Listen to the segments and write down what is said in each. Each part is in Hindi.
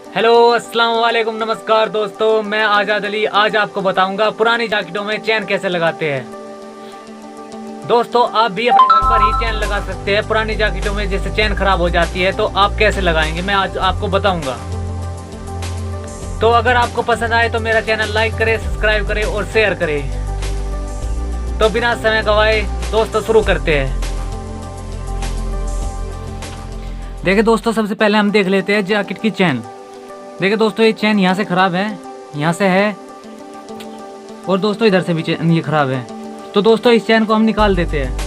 हेलो, अस्सलाम वालेकुम, नमस्कार दोस्तों। मैं आजाद अली आज आपको बताऊंगा पुरानी जैकेटों में चैन कैसे लगाते हैं। दोस्तों, आप भी अपने घर पर ही चैन लगा सकते हैं। पुरानी जैकेटों में जैसे चैन खराब हो जाती है तो आप कैसे लगाएंगे मैं आज आपको बताऊंगा। तो अगर आपको पसंद आए तो मेरा चैनल लाइक करें, सब्सक्राइब करें और शेयर करें। तो बिना समय गवाए दोस्तों शुरू करते हैं। देखिए दोस्तों, सबसे पहले हम देख लेते हैं जैकेट की चैन। देखिए दोस्तों, ये चैन यहाँ से खराब है, यहाँ से है, और दोस्तों इधर से भी चैन ये खराब है। तो दोस्तों इस चैन को हम निकाल देते हैं।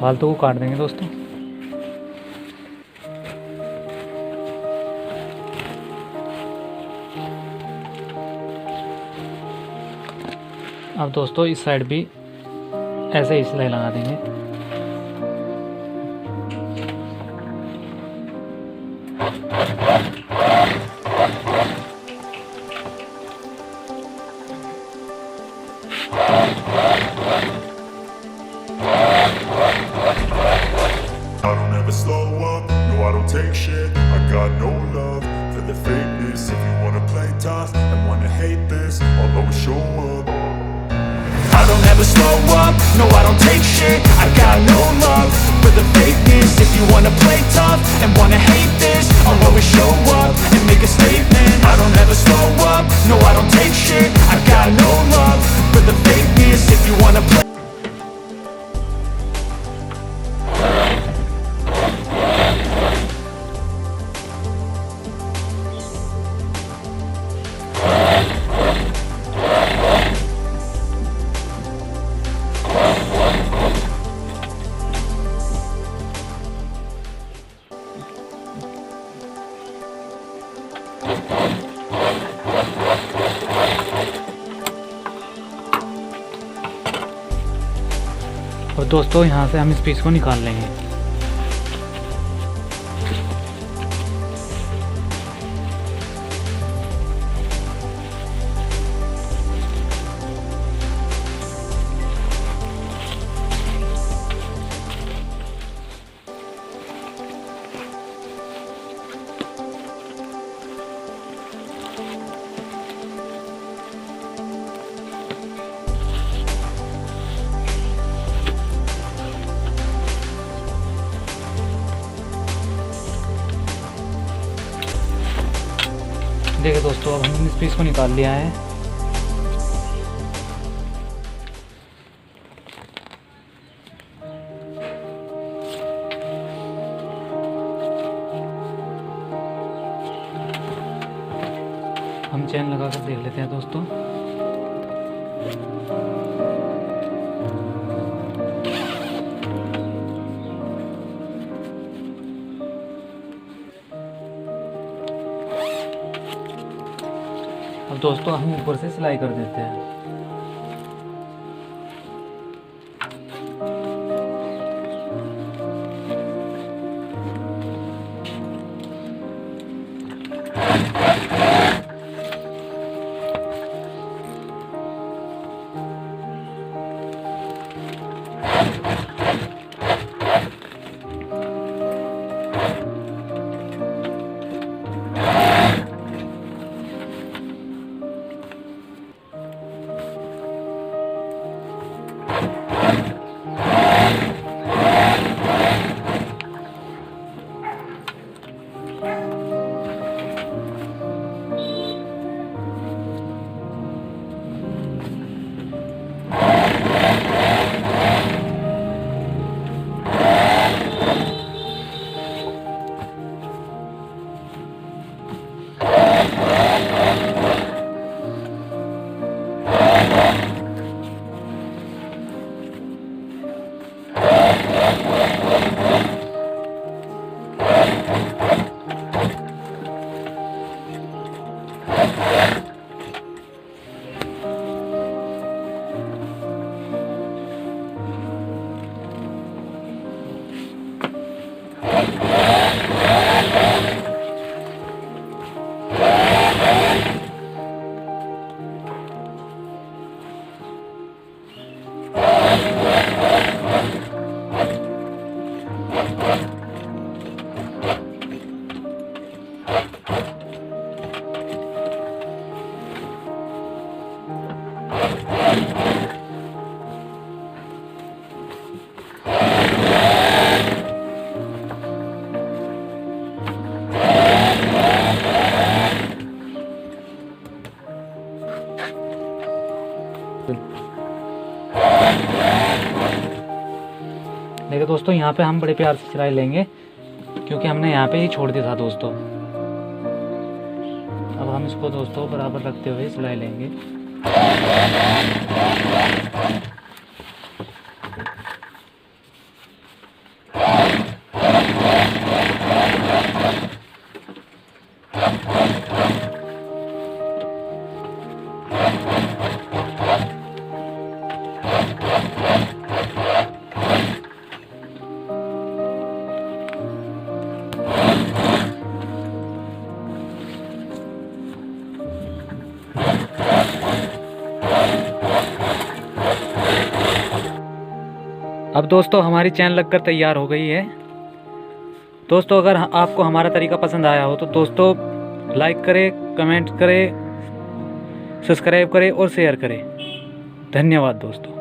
फालतू को काट देंगे दोस्तों। अब दोस्तों इस साइड भी ऐसे ही सिलाई लगा देंगे। I don't ever slow up, no I don't take shit. I got no love for the fakeness. If you wanna play tough and wanna hate this, I'll always show up. I don't ever slow up, no I don't take shit. I got no love for the fakeness. If you wanna play tough and wanna hate this, I'll always show up and make a statement. I don't ever slow up, no I don't take shit. I got no love for the fakeness. If you wanna play और दोस्तों यहाँ से हम इस पीस को निकाल लेंगे। देखिए दोस्तों, अब हमने इस पीस को निकाल लिया है। हम चैन लगा कर देख लेते हैं दोस्तों। अब दोस्तों हम ऊपर से सिलाई कर देते हैं। देखिए दोस्तों, यहाँ पे हम बड़े प्यार से सिलाई लेंगे क्योंकि हमने यहाँ पे ही छोड़ दिया था दोस्तों। अब हम इसको दोस्तों बराबर रखते हुए सिलाई लेंगे। अब दोस्तों हमारी चैन लगकर तैयार हो गई है। दोस्तों अगर आपको हमारा तरीका पसंद आया हो तो दोस्तों लाइक करें, कमेंट करें, सब्सक्राइब करें और शेयर करें। धन्यवाद दोस्तों।